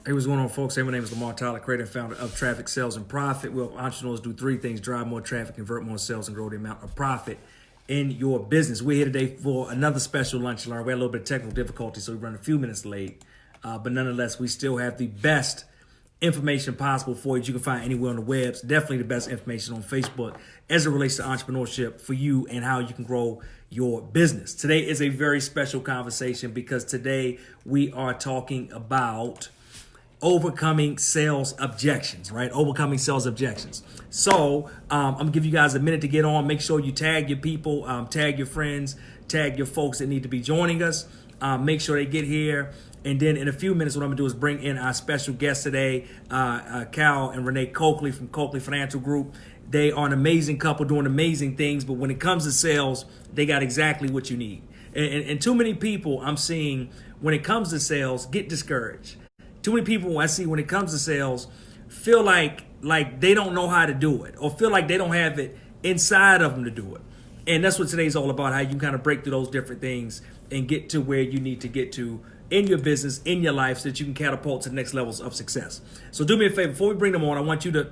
Hey, what's going on, folks? Hey, my name is Lamar Tyler, creator and founder of Traffic, Sales, and Profit. We help entrepreneurs do three things: drive more traffic, convert more sales, and grow the amount of profit in your business. We're here today for another special lunch and learn. We had a little bit of technical difficulty, so we run a few minutes late. But nonetheless, we still have the best information possible for you. You can find anywhere on the web. Definitely the best information on Facebook as it relates to entrepreneurship for you and how you can grow your business. Today is a very special conversation because today we are talking about overcoming sales objections, right? Overcoming sales objections. So I'm gonna give you guys a minute to get on. Make sure you tag your people, tag your friends, tag your folks that need to be joining us. Make sure they get here. And then in a few minutes, what I'm gonna do is bring in our special guest today, Cal and Renee Coakley from Coakley Financial Group. They are an amazing couple doing amazing things, but when it comes to sales, they got exactly what you need. And too many people I'm seeing when it comes to sales get discouraged. Too many people I see when it comes to sales feel like they don't know how to do it or feel like they don't have it inside of them to do it. And that's what today's all about, how you can kind of break through those different things and get to where you need to get to in your business, in your life, so that you can catapult to the next levels of success. So do me a favor, before we bring them on, I want you to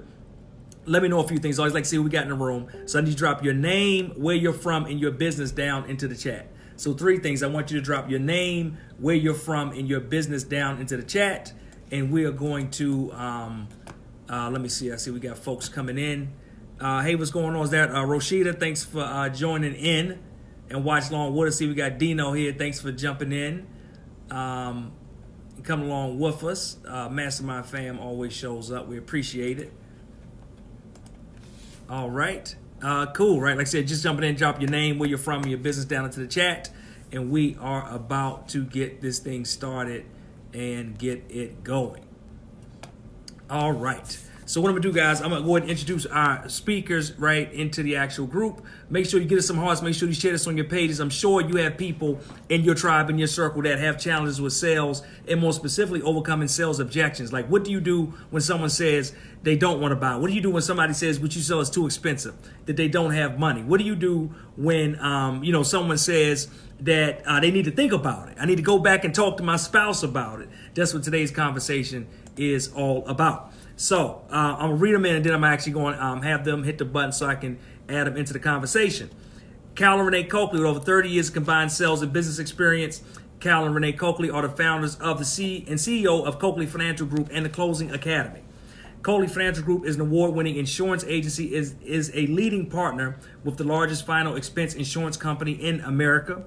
let me know a few things. I always like to see what we got in the room. So I need you to drop your name, where you're from, and your business down into the chat. So three things. I want you to drop your name, where you're from, and your business down into the chat. And we are going to, let me see. I see we got folks coming in. Hey, what's going on? Is that Roshida? Thanks for joining in and watch along with us. See, we got Dino here. Thanks for jumping in. Coming along with us. Mastermind Fam always shows up. We appreciate it. All right. Cool, right? Like I said, just jumping in, drop your name, where you're from, and your business down into the chat. And we are about to get this thing started and get it going. All right. So what I'm gonna do, guys, I'm gonna go ahead and introduce our speakers right into the actual group. Make sure you get us some hearts. Make sure you share this on your pages. I'm sure you have people in your tribe, in your circle, that have challenges with sales, and more specifically, overcoming sales objections. Like, what do you do when someone says they don't want to buy? What do you do when somebody says what you sell is too expensive, that they don't have money? What do you do when someone says that they need to think about it? I need to go back and talk to my spouse about it. That's what today's conversation is all about. So I'm gonna read them in, and then I'm actually going to have them hit the button so I can add them into the conversation. Cal and Renee Coakley, with over 30 years of combined sales and business experience. Cal and Renee Coakley are the founders of the CEO of Coakley Financial Group and the Closing Academy. Coakley Financial Group is an award-winning insurance agency, is a leading partner with the largest final expense insurance company in America.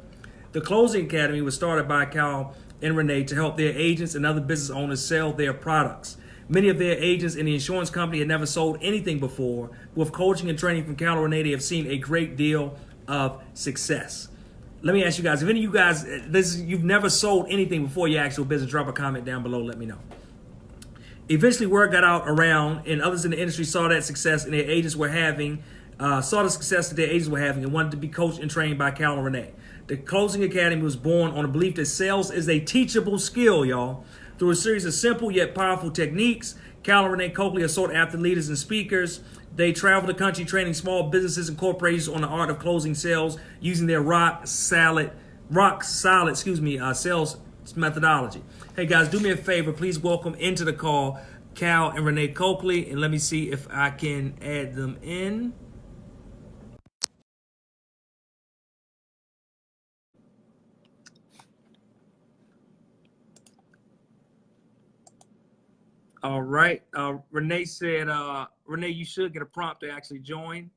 The Closing Academy was started by Cal and Renee to help their agents and other business owners sell their products. Many of their agents in the insurance company had never sold anything before. With coaching and training from Cal and Renee, they have seen a great deal of success. Let me ask you guys, if any of you guys, you've never sold anything before your actual business, drop a comment down below, let me know. Eventually, word got out around, and others in the industry saw that success and their agents were having, saw the success that their agents were having, and wanted to be coached and trained by Cal and Renee. The Closing Academy was born on the belief that sales is a teachable skill, y'all. Through a series of simple yet powerful techniques, Cal and Renee Coakley are sought after leaders and speakers. They travel the country training small businesses and corporations on the art of closing sales using their rock solid sales methodology. Hey guys, do me a favor, please welcome into the call Cal and Renee Coakley, and let me see if I can add them in. All right. Renee said, Renee, you should get a prompt to actually join.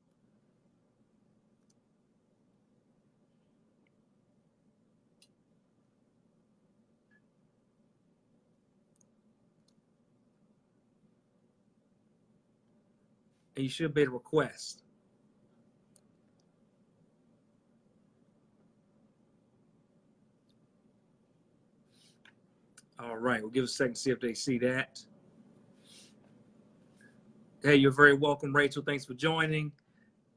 And you should be able to request. All right. We'll give a second to see if they see that. Hey, you're very welcome, Rachel. Thanks for joining.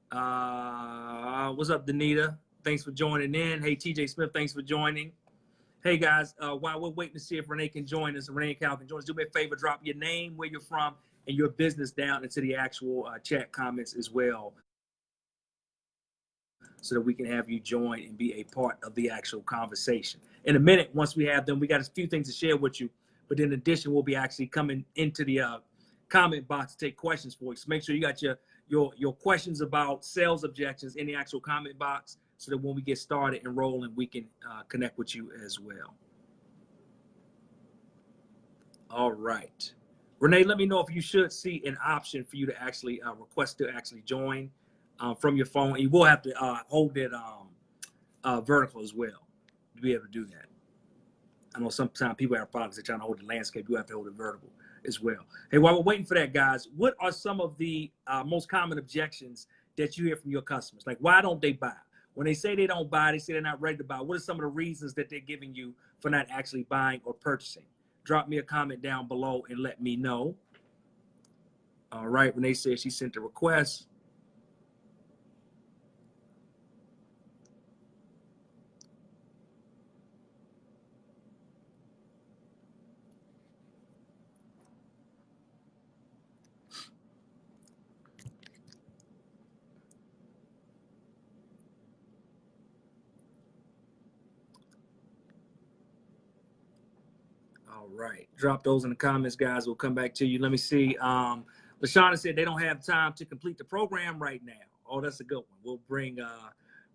What's up, Danita? Thanks for joining in. Hey, TJ Smith, thanks for joining. Hey, guys, while we're waiting to see if Renee can join us, Renee and Cal can join us, do me a favor, drop your name, where you're from, and your business down into the actual chat comments as well, so that we can have you join and be a part of the actual conversation. In a minute, once we have them, we got a few things to share with you. But in addition, we'll be actually coming into the comment box to take questions for you. So make sure you got your questions about sales objections in the actual comment box, so that when we get started and rolling, we can connect with you as well. All right. Renee, let me know if you should see an option for you to actually request to actually join from your phone. You will have to hold it vertical as well to be able to do that. I know sometimes people have problems. They're trying to hold the landscape. You have to hold it vertical as well. Hey, while we're waiting for that, guys, what are some of the most common objections that you hear from your customers? Like, why don't they buy? When they say they don't buy, they say they're not ready to buy. What are some of the reasons that they're giving you for not actually buying or purchasing? Drop me a comment down below and let me know. All right, Renee said she sent a request. All right, drop those in the comments, guys. We'll come back to you. Let me see. LaShawna said they don't have time to complete the program right now. Oh, that's a good one. We'll bring,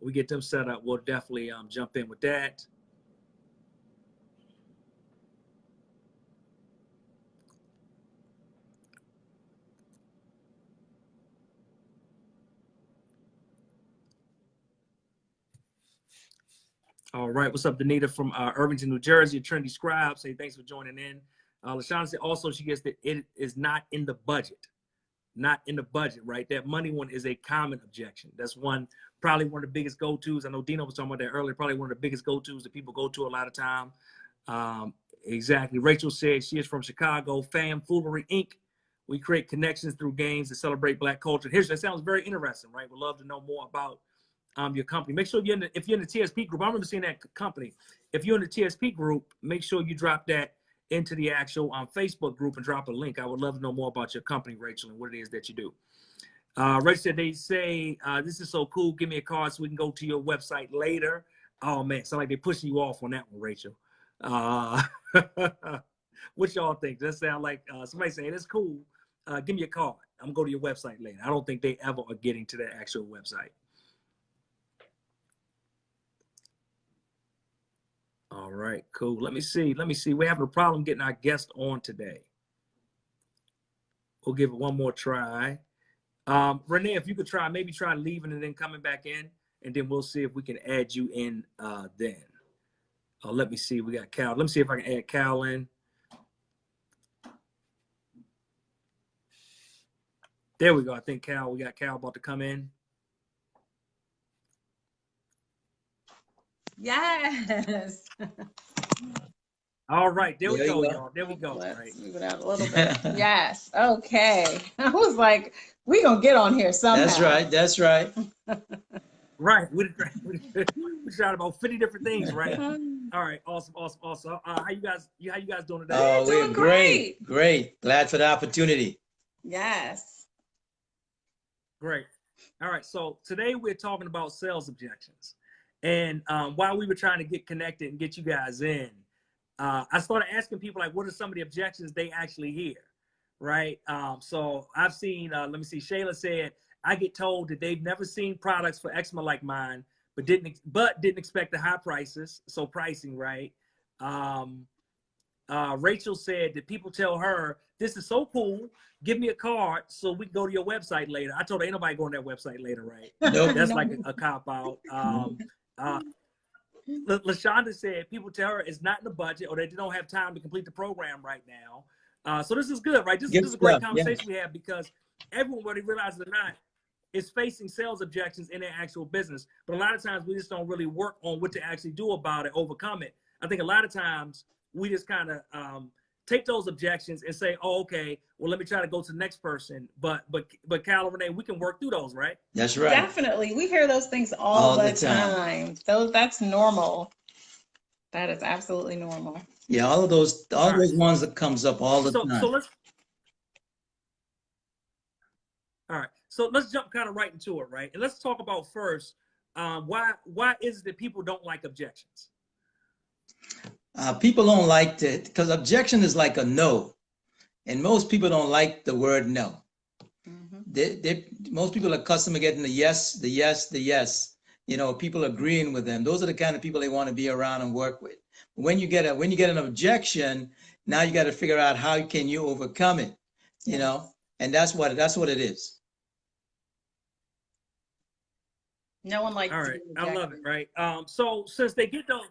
we get them set up. We'll definitely jump in with that. All right, what's up, Danita from Irvington, New Jersey, Trinity Scribe. Say thanks for joining in. LaShawna said also she gets that it is not in the budget. Not in the budget, right? That money one is a common objection. That's probably one of the biggest go-tos. I know Dino was talking about that earlier. Probably one of the biggest go-tos that people go to a lot of time. Exactly. Rachel said she is from Chicago. Fam Foolery Inc. We create connections through games that celebrate Black culture. That sounds very interesting, right? We'd love to know more about your company. Make sure if you're in the TSP group. I remember seeing that company. If you're in the TSP group, make sure you drop that into the actual Facebook group and drop a link. I would love to know more about your company, Rachel, and what it is that you do. Rachel said they say, this is so cool. Give me a card so we can go to your website later. Oh, man. Sound like they're pushing you off on that one, Rachel. What y'all think? Does that sound like somebody saying, that's cool. Give me a card. I'm going to go to your website later. I don't think they ever are getting to that actual website. All right, cool. Let me see. We're having a problem getting our guest on today. We'll give it one more try. Renee, if you could maybe try leaving and then coming back in, and then we'll see if we can add you in then. Let me see. We got Cal. Let me see if I can add Cal in. There we go. I think we got Cal about to come in. Yes. All right, there we go, y'all. There we go. Let's move it out a little bit. Yes. Okay. I was like, we gonna get on here somehow. That's right. Right. We tried about 50 different things, right? All right. Awesome. How you guys doing today? Oh, we're great. Glad for the opportunity. Yes. Great. All right. So today we're talking about sales objections. And while we were trying to get connected and get you guys in, I started asking people, like, what are some of the objections they actually hear, right? So I've seen, let me see, Shayla said, I get told that they've never seen products for eczema like mine, but didn't expect the high prices, so pricing, right? Rachel said that people tell her, this is so cool, give me a card so we can go to your website later. I told her, ain't nobody going to that website later, right? Nope. That's like a cop-out. LaShonda said people tell her it's not in the budget or they don't have time to complete the program right now. So this is good, right? This is a great conversation we have, because everyone, whether they realize it or not, is facing sales objections in their actual business. But a lot of times we just don't really work on what to actually do about it, overcome it. I think a lot of times we just kind of take those objections and say, oh, okay, well, let me try to go to the next person. But Cal and Renee, we can work through those, right? That's right. Definitely. We hear those things all the time. So that's normal. That is absolutely normal. Yeah, all those ones that comes up all the time. So let's jump kind of right into it, right? And let's talk about first, why is it that people don't like objections? People don't like to, because objection is like a no. And most people don't like the word no. Most people are accustomed to getting the yes, the yes, the yes. You know, people agreeing with them. Those are the kind of people they want to be around and work with. When you get an objection, now you got to figure out how can you overcome it, you know, and that's what it is. No one likes. All right, I love it. Right. So since they get those,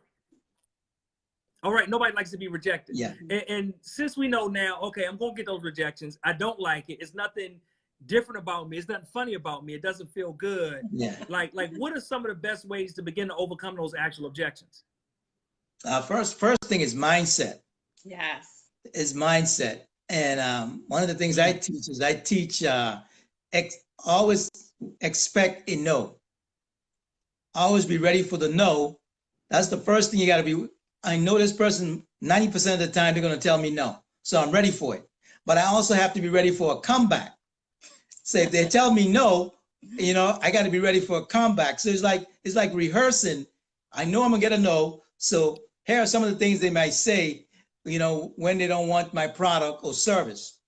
all right, nobody likes to be rejected. Yeah. And since we know now, okay, I'm gonna get those rejections. I don't like it. It's nothing different about me. It's nothing funny about me. It doesn't feel good. Yeah. Like what are some of the best ways to begin to overcome those actual objections? First thing is mindset. Yes. Is mindset. And one of the things I teach is always expect a no. Always be ready for the no. That's the first thing you got to be. I know this person 90% of the time they're going to tell me no. So I'm ready for it. But I also have to be ready for a comeback. So if they tell me no, you know, I got to be ready for a comeback. So it's like rehearsing. I know I'm going to get a no. So here are some of the things they might say, you know, when they don't want my product or service.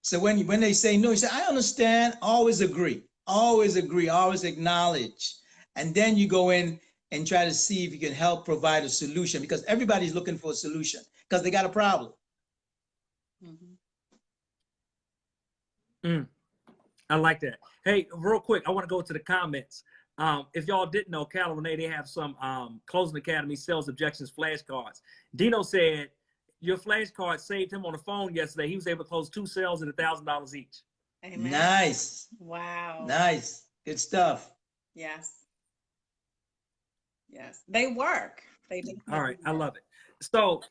So when they say no, you say, I understand, always agree, always acknowledge. And then you go in and try to see if you can help provide a solution, because everybody's looking for a solution because they got a problem. I like that. Hey, real quick, I want to go to the comments. If y'all didn't know, Cal and Renee, they have some Closing Academy sales objections flashcards. Dino said your flashcard saved him on the phone yesterday. He was able to close 2 sales at $1,000 each. Amen. Nice. Wow. Nice. Good stuff. Yes. Yes. They work. They do. All right. I love it. So,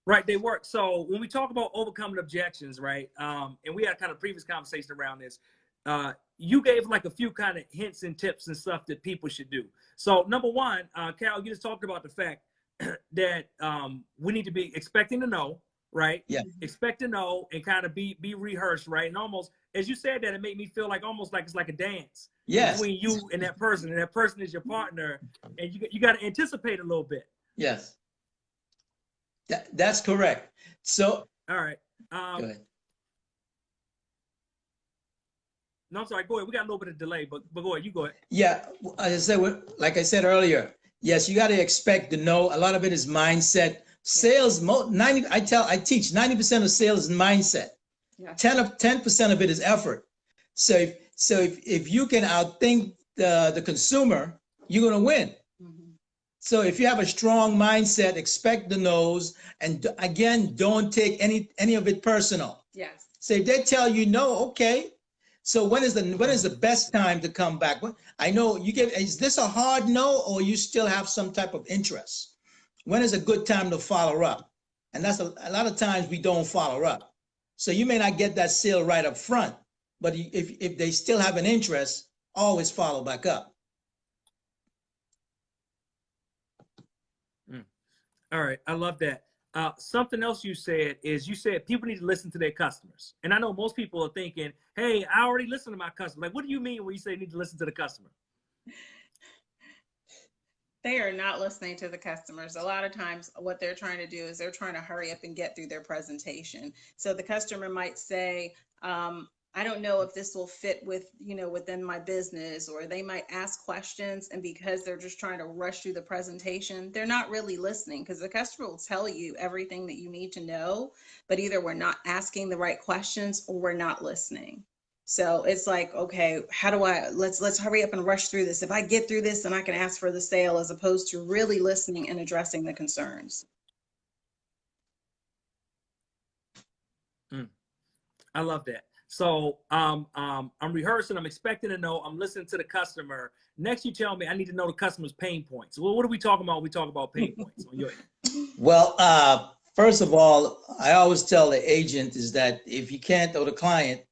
right, they work. So when we talk about overcoming objections, right, and we had kind of previous conversation around this, you gave like a few kind of hints and tips and stuff that people should do. So number one, Cal, you just talked about the fact that we need to be expecting to know, right? Yeah. Expect to know and kind of be rehearsed, right? And almost, as you said that, it made me feel like almost like it's like a dance between you and that person is your partner, and you got to anticipate a little bit. Yes. That's correct. So, all right. Go ahead. No, I'm sorry. Go ahead. We got a little bit of delay, but go ahead. You go ahead. Yeah, as I said, like I said earlier, yes, you got to expect to know. A lot of it is mindset. Sales, I teach 90% of sales is mindset. Yeah. 10% of it is effort. So if you can outthink the consumer, you're going to win. So if you have a strong mindset, expect the no's, and again, don't take any of it personal. Yes. So if they tell you no, okay. So when is the best time to come back? I know is this a hard no, or you still have some type of interest? When is a good time to follow up? And that's a lot of times we don't follow up. So you may not get that sale right up front, but if they still have an interest, always follow back up. All right, I love that. Something else you said is people need to listen to their customers. And I know most people are thinking, hey, I already listen to my customer. Like, what do you mean when you say you need to listen to the customer? They are not listening to the customers. A lot of times what they're trying to do is they're trying to hurry up and get through their presentation. So the customer might say, I don't know if this will fit within my business, or they might ask questions, and because they're just trying to rush through the presentation, they're not really listening, because the customer will tell you everything that you need to know, but either we're not asking the right questions or we're not listening. So it's like, okay, let's hurry up and rush through this. If I get through this, then I can ask for the sale, as opposed to really listening and addressing the concerns. I love that. So I'm rehearsing, I'm expecting to know, I'm listening to the customer. Next, you tell me I need to know the customer's pain points. Well, what are we talking about when we talk about pain points on your end? Well, first of all, I always tell the agent is that if you can't, or the client,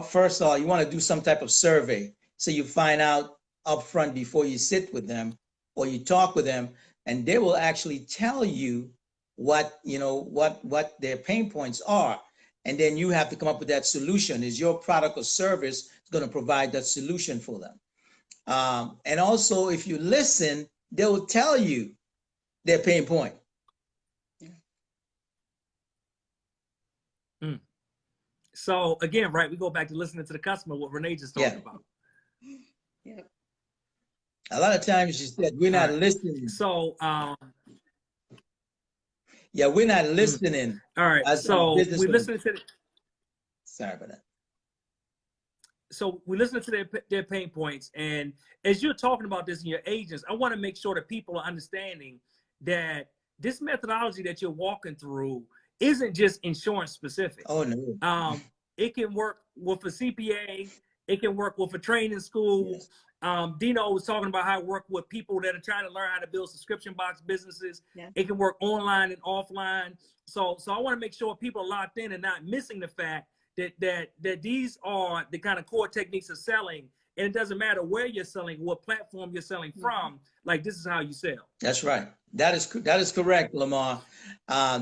first of all, you want to do some type of survey. So you find out up front before you sit with them or you talk with them, and they will actually tell you what their pain points are. And then you have to come up with that solution. Is your product or service going to provide that solution for them? And also, if you listen, they will tell you their pain point. Mm. So again, right, we go back to listening to the customer, what Renee just talked about. Yeah. A lot of times she said, we're not listening. So, yeah, we're not listening. All right. As So business we owners. listening to. Sorry about that. So we listen to their pain points, and as you're talking about this in your agents, I want to make sure that people are understanding that this methodology that you're walking through isn't just insurance specific. Oh no. It can work with a CPA. It can work with a training school. Yes. Dino was talking about how it works with people that are trying to learn how to build subscription box businesses. Yeah. It can work online and offline. So I want to make sure people are locked in and not missing the fact that these are the kind of core techniques of selling, and it doesn't matter where you're selling, what platform you're selling from. Like, this is how you sell. That's right. That is correct, Lamar.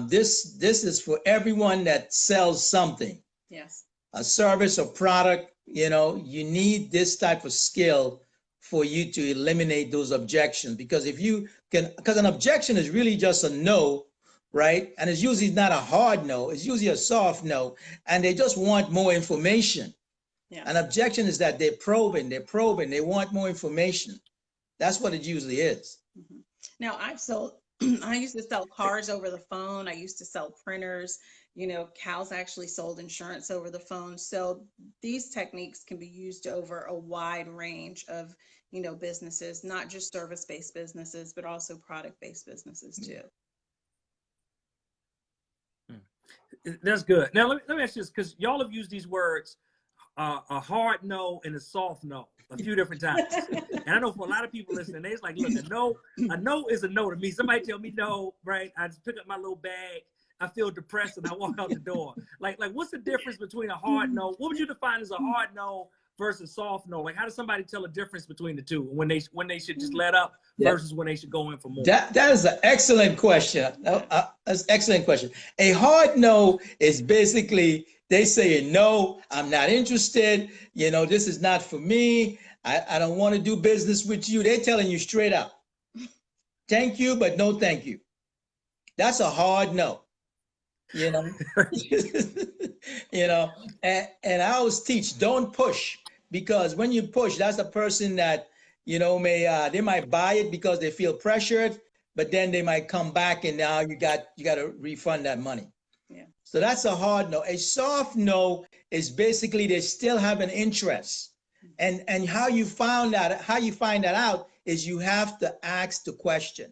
This is for everyone that sells something. Yes. A service or product. You know, you need this type of skill for you to eliminate those objections, because because an objection is really just a no, right? And it's usually not a hard no, it's usually a soft no, and they just want more information. Yeah. An objection is that they're probing, they want more information. That's what it usually is. Mm-hmm. Now, I used to sell cars over the phone. I used to sell printers. Cal's actually sold insurance over the phone. So these techniques can be used over a wide range of, businesses, not just service-based businesses, but also product-based businesses too. That's good. Now, let me ask you this, because y'all have used these words, a hard no and a soft no, a few different times. And I know for a lot of people listening, they're like, look, a no is a no to me. Somebody tell me no, right? I just pick up my little bag. I feel depressed and I walk out the door. Like what's the difference between a hard no? What would you define as a hard no versus soft no? Like, how does somebody tell a difference between the two, when they should just let up versus when they should go in for more? That is an excellent question. That's an excellent question. A hard no is basically they say no, I'm not interested. This is not for me. I don't want to do business with you. They're telling you straight out. Thank you, but no thank you. That's a hard no. And I always teach, don't push, because when you push, that's a person that, they might buy it because they feel pressured, but then they might come back and now you got to refund that money. Yeah. So that's a hard no. A soft no is basically they still have an interest. And how you find that out is you have to ask the question.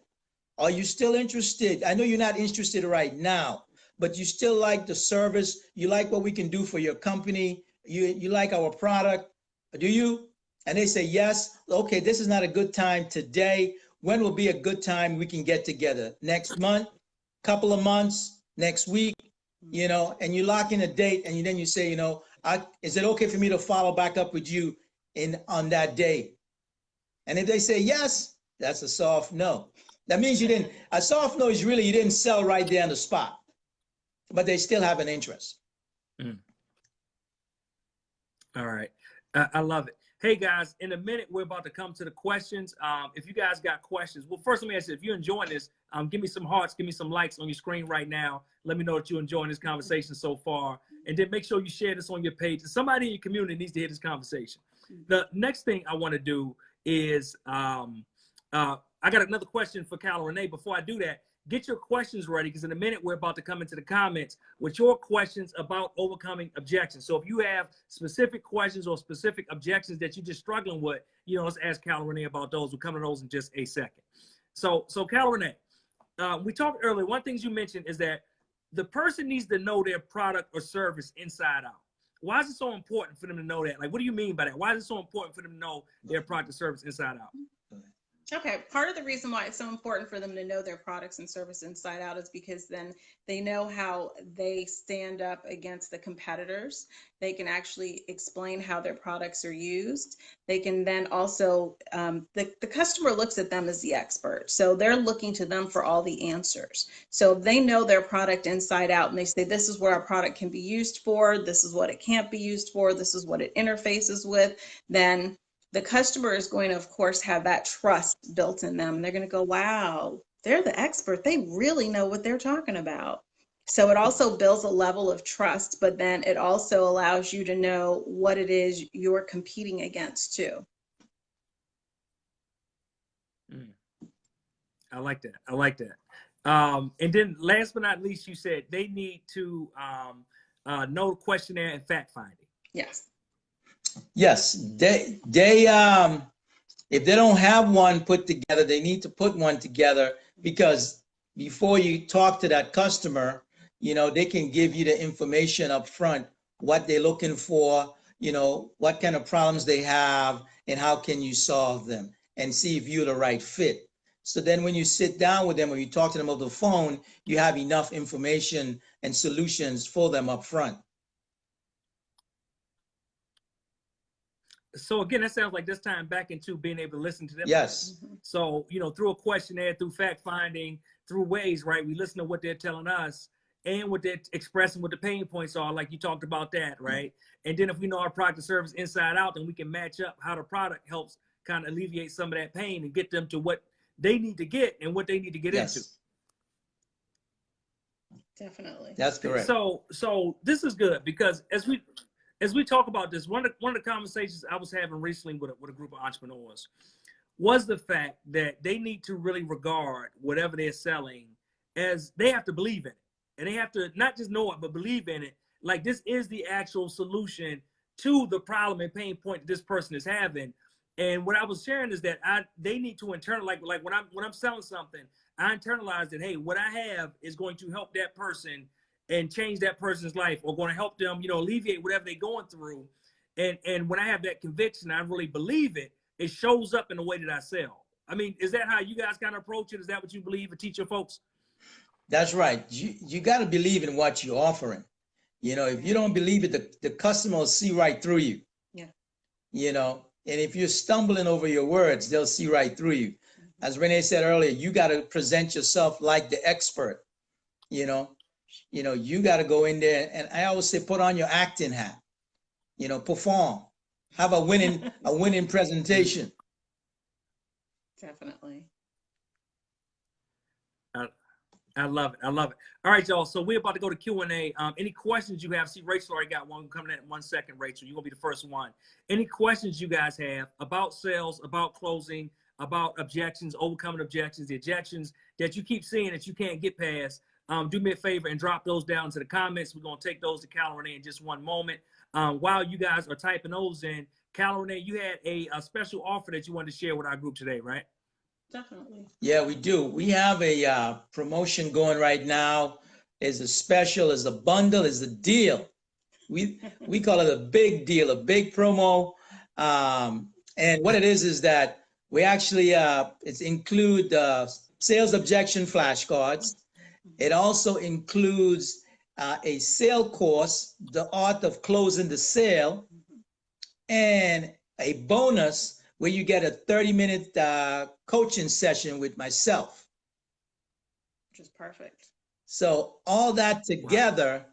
Are you still interested? I know you're not interested right now, but you still like the service. You like what we can do for your company. You like our product. Do you? And they say, yes. Okay, this is not a good time today. When will be a good time we can get together? Next month, couple of months, next week, and you lock in a date, and then you say, is it okay for me to follow back up with you on that day? And if they say yes, that's a soft no. That means a soft no is really you didn't sell right there on the spot, but they still have an interest. All right. I love it. Hey guys, in a minute, we're about to come to the questions. If you guys got questions, well, first let me ask you, if you're enjoying this, give me some hearts, give me some likes on your screen right now. Let me know that you're enjoying this conversation so far. And then make sure you share this on your page. Somebody in your community needs to hear this conversation. The next thing I want to do is, I got another question for Cal and Renee. Before I do that, get your questions ready, because in a minute we're about to come into the comments with your questions about overcoming objections. So if you have specific questions or specific objections that you're just struggling with, let's ask Cal and Renee about those. We'll come to those in just a second. So Cal and Renee, we talked earlier. One thing you mentioned is that the person needs to know their product or service inside out. Why is it so important for them to know that? Like, what do you mean by that? Why is it so important for them to know their product or service inside out? Okay, part of the reason why it's so important for them to know their products and service inside out is because then they know how they stand up against the competitors. They can actually explain how their products are used. They can then also, the customer looks at them as the expert. So they're looking to them for all the answers. So if they know their product inside out and they say, this is where our product can be used for, this is what it can't be used for, this is what it interfaces with, then the customer is going to, of course, have that trust built in them. And they're going to go, wow, they're the expert. They really know what they're talking about. So it also builds a level of trust, but then it also allows you to know what it is you're competing against too. I like that. I like that. And then last but not least, you said they need to know the questionnaire and fact finding. Yes. Yes, they if they don't have one put together, they need to put one together, because before you talk to that customer, they can give you the information up front, what they're looking for, what kind of problems they have, and how can you solve them, and see if you're the right fit. So then when you sit down with them or you talk to them over the phone, you have enough information and solutions for them up front. So again, that sounds like this time back into being able to listen to them. Yes. So, through a questionnaire, through fact finding, through ways, right? We listen to what they're telling us and what they're expressing, what the pain points are, like you talked about that, right? And then if we know our product or service inside out, then we can match up how the product helps kind of alleviate some of that pain and get them to what they need to get and what they need to get into. Definitely. That's correct. So this is good, because as we talk about this, one of the conversations I was having recently with a group of entrepreneurs was the fact that they need to really regard whatever they're selling as, they have to believe in it. And they have to not just know it, but believe in it. Like, this is the actual solution to the problem and pain point that this person is having. And what I was sharing is that they need to internalize, like when I'm selling something, I internalize that, hey, what I have is going to help that person and change that person's life, or going to help them, alleviate whatever they're going through. And when I have that conviction, I really believe it, it shows up in the way that I sell. I mean, is that how you guys kind of approach it? Is that what you believe and teach your folks? That's right. You got to believe in what you're offering. If you don't believe it, the customer will see right through you. Yeah. And if you're stumbling over your words, they'll see right through you. As Renee said earlier, you got to present yourself like the expert. You got to go in there, and I always say, put on your acting hat. Perform. Have a winning presentation. Definitely. I love it. I love it. All right, y'all. So we're about to go to Q&A. Any questions you have? See, Rachel already got one coming in 1 second. Rachel, you're going to be the first one. Any questions you guys have about sales, about closing, about objections, overcoming objections, the objections that you keep seeing that you can't get past, do me a favor and drop those down to the comments. We're going to take those to Cal Renee in just one moment. While you guys are typing those in, Cal Renee, you had a special offer that you wanted to share with our group today, right? Definitely. Yeah, we do. We have a promotion going right now. Is a special, is a bundle, is a deal. We call it a big deal, a big promo. And what it is that we actually it include sales objection flashcards. It also includes a sale course, the art of closing the sale, and a bonus where you get a 30-minute coaching session with myself. Which is perfect. So all that together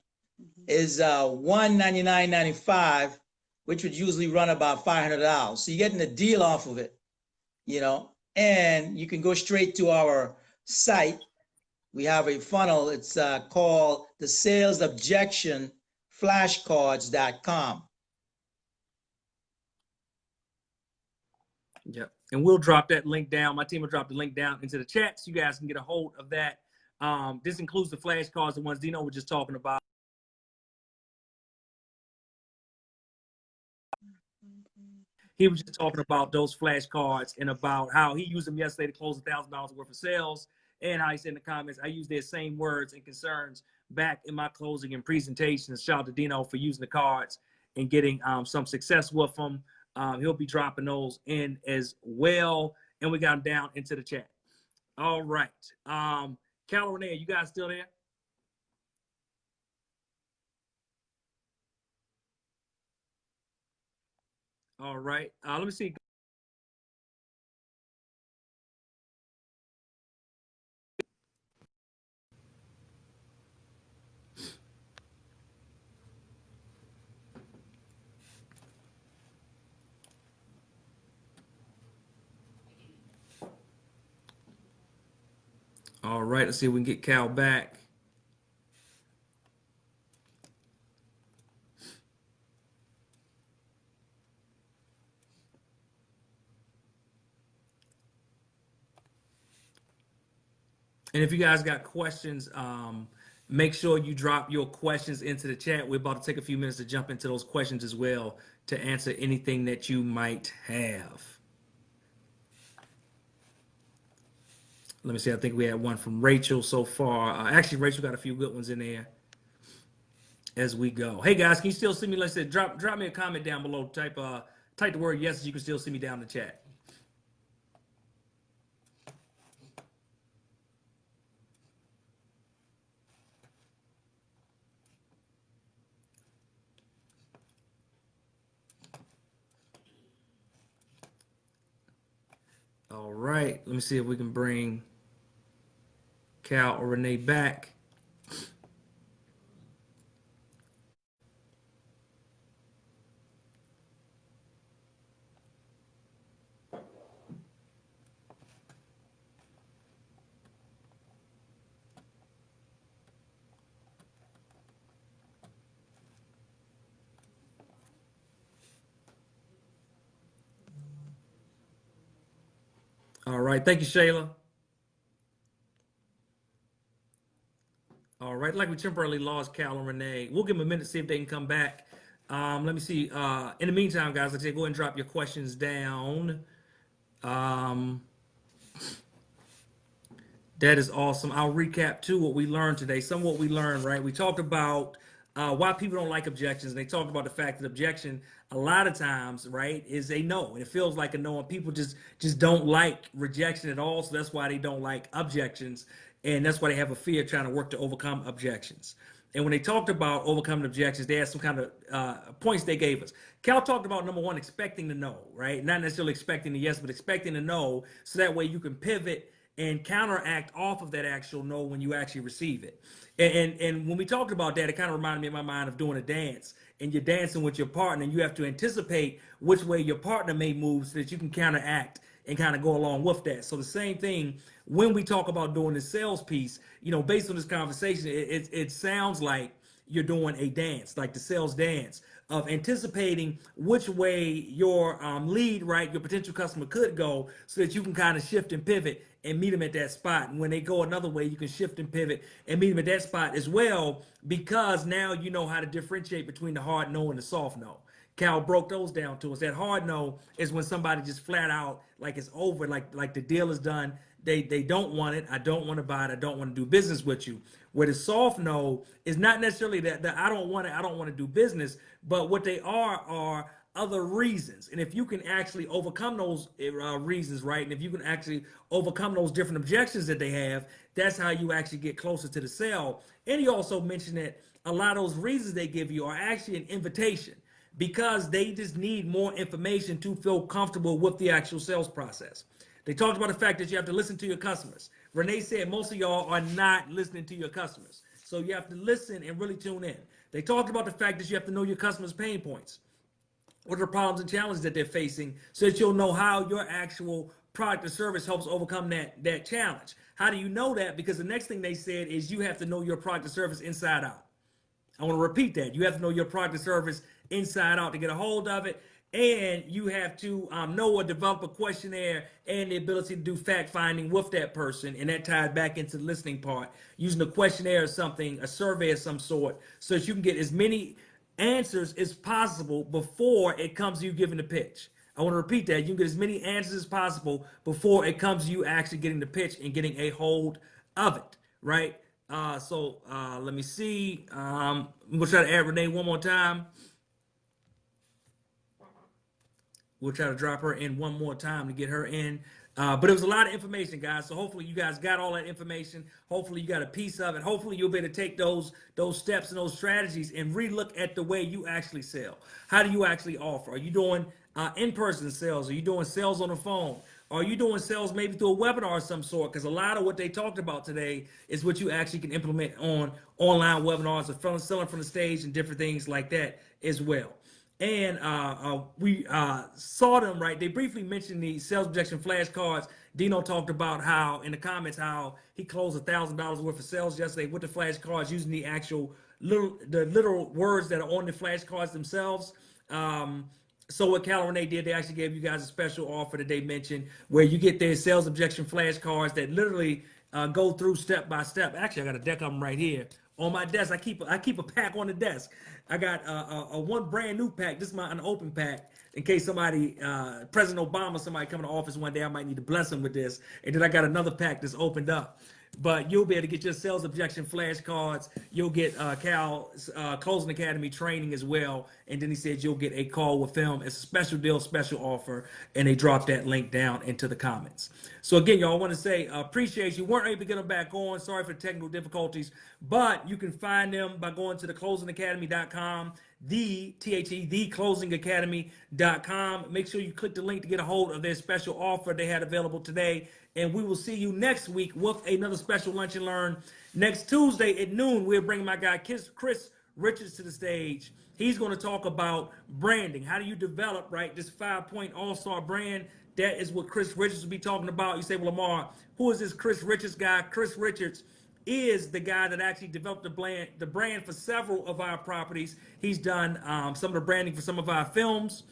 is $199.95, which would usually run about $500. So you're getting a deal off of it, and you can go straight to our site. We have a funnel. It's called the Sales Objection Flashcards.com. Yep. And we'll drop that link down. My team will drop the link down into the chat so you guys can get a hold of that. This includes the flashcards, the ones Dino was just talking about. He was just talking about those flashcards and about how he used them yesterday to close $1,000 worth of sales, and how he said in the comments, I use their same words and concerns back in my closing and presentations. Shout out to Dino for using the cards and getting some success with them. He'll be dropping those in as well. And we got them down into the chat. All right. Cal Renee, you guys still there? All right. Let me see. right, let's see if we can get Cal back. And if you guys got questions, make sure you drop your questions into the chat. We're about to take a few minutes to jump into those questions as well to answer anything that you might have. Let me see. I think we had one from Rachel so far. Actually, Rachel got a few good ones in there as we go. Hey guys, can you still see me? Like I said, drop me a comment down below. Type the word yes, so you can still see me down in the chat. All right, let me see if we can bring Cal or Renee back. All right, thank you, Shayla. All right, like we temporarily lost Cal and Renee. We'll give them a minute to see if they can come back. Let me see. In the meantime, guys, like I said, go ahead and drop your questions down. That is awesome. I'll recap too what we learned today. Some of what we learned, right? We talked about why people don't like objections. And they talked about the fact that objection, a lot of times, right, is a no. And it feels like a no. And people just don't like rejection at all. So that's why they don't like objections. And that's why they have a fear trying to work to overcome objections. And when they talked about overcoming objections, they had some kind of points they gave us. Cal talked about, number one, expecting the no, right? Not necessarily expecting the yes, but expecting the no. So that way you can pivot and counteract off of that actual no when you actually receive it. And when we talked about that, it kind of reminded me in my mind of doing a dance, and you're dancing with your partner, and you have to anticipate which way your partner may move so that you can counteract and kind of go along with that. So the same thing when we talk about doing the sales piece, you know, based on this conversation, it sounds like you're doing a dance, like the sales dance of anticipating which way your lead, right, your potential customer could go so that you can kind of shift and pivot and meet them at that spot. And when they go another way, you can shift and pivot and meet them at that spot as well, because now you know how to differentiate between the hard no and the soft no. Cal broke those down to us. That hard no is when somebody just flat out, like it's over, like the deal is done. They don't want it. I don't want to buy it. I don't want to do business with you. Where the soft no is not necessarily that I don't want it. I don't want to do business. But what they are other reasons. And if you can actually overcome those reasons, right? And if you can actually overcome those different objections that they have, that's how you actually get closer to the sale. And he also mentioned that a lot of those reasons they give you are actually an invitation, because they just need more information to feel comfortable with the actual sales process. They talked about the fact that you have to listen to your customers. Renee said most of y'all are not listening to your customers. So you have to listen and really tune in. They talked about the fact that you have to know your customers' pain points. What are the problems and challenges that they're facing, so that you'll know how your actual product or service helps overcome that challenge. How do you know that? Because the next thing they said is you have to know your product or service inside out. I want to repeat that. You have to know your product or service inside out to get a hold of it. And you have to know or develop a questionnaire and the ability to do fact finding with that person. And that ties back into the listening part, using a questionnaire or something, a survey of some sort, so that you can get as many answers as possible before it comes to you giving the pitch. I want to repeat that. You can get as many answers as possible before it comes to you actually getting the pitch and getting a hold of it, right? So let me see. I'm going to try to add Renee one more time. We'll try to drop her in one more time to get her in. But it was a lot of information, guys. So hopefully you guys got all that information. Hopefully you got a piece of it. Hopefully you'll be able to take those steps and those strategies and relook at the way you actually sell. How do you actually offer? Are you doing in-person sales? Are you doing sales on the phone? Are you doing sales maybe through a webinar of some sort? Because a lot of what they talked about today is what you actually can implement on online webinars or selling from the stage and different things like that as well. And we saw them, right? They briefly mentioned the sales objection flashcards. Dino talked about how, in the comments, how he closed $1,000 worth of sales yesterday with the flashcards using the actual the literal words that are on the flashcards themselves. So what Cal and Renee did, they actually gave you guys a special offer that they mentioned where you get their sales objection flashcards that literally go through step by step. Actually, I got a deck of them right here on my desk. I keep a pack on the desk. I got a one brand new pack. This is an open pack in case somebody, President Obama, somebody come to office one day, I might need to bless him with this. And then I got another pack that's opened up. But you'll be able to get your sales objection flashcards. You'll get Cal's Closing Academy training as well. And then he said you'll get a call with him. It's a special deal, special offer. And they dropped that link down into the comments. So again, y'all, I want to say appreciate you. Weren't able to get them back on. Sorry for the technical difficulties. But you can find them by going to theclosingacademy.com. theclosingacademy.com. Make sure you click the link to get a hold of their special offer they had available today. And we will see you next week with another special Lunch and Learn. Next Tuesday at noon, we're bringing my guy Chris Richards to the stage. He's going to talk about branding. How do you develop, right, this 5-point all-star brand? That is what Chris Richards will be talking about. You say, well, Lamar, who is this Chris Richards guy? Chris Richards is the guy that actually developed the brand for several of our properties. He's done some of the branding for some of our films,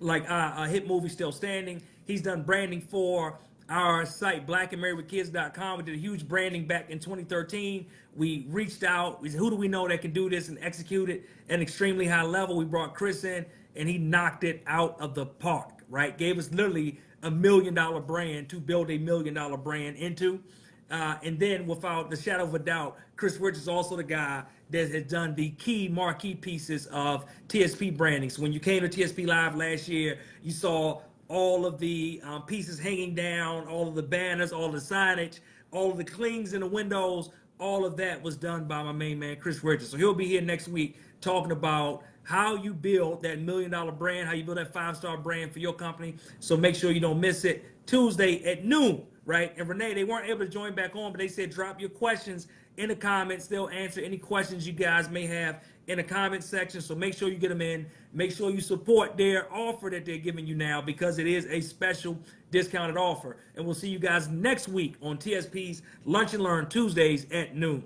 like a hit movie Still Standing. He's done branding for our site blackandmarriedwithkids.com. We did a huge branding back in 2013. We reached out. We said, who do we know that can do this and execute it at an extremely high level? We brought Chris in, and he knocked it out of the park, right? Gave us literally $1 million brand to build a $1 million brand into. And then, without the shadow of a doubt, Chris Richards is also the guy that has done the key marquee pieces of TSP branding. So when you came to TSP Live last year, you saw all of the pieces hanging down, all of the banners, all the signage, all of the clings in the windows. All of that was done by my main man, Chris Richards. So he'll be here next week talking about how you build that $1 million brand, how you build that 5-star brand for your company. So make sure you don't miss it. Tuesday at noon, right? And Renee, they weren't able to join back on, but they said drop your questions in the comments. They'll answer any questions you guys may have in the comment section. So make sure you get them in. Make sure you support their offer that they're giving you now, because it is a special discounted offer. And we'll see you guys next week on TSP's Lunch and Learn Tuesdays at noon.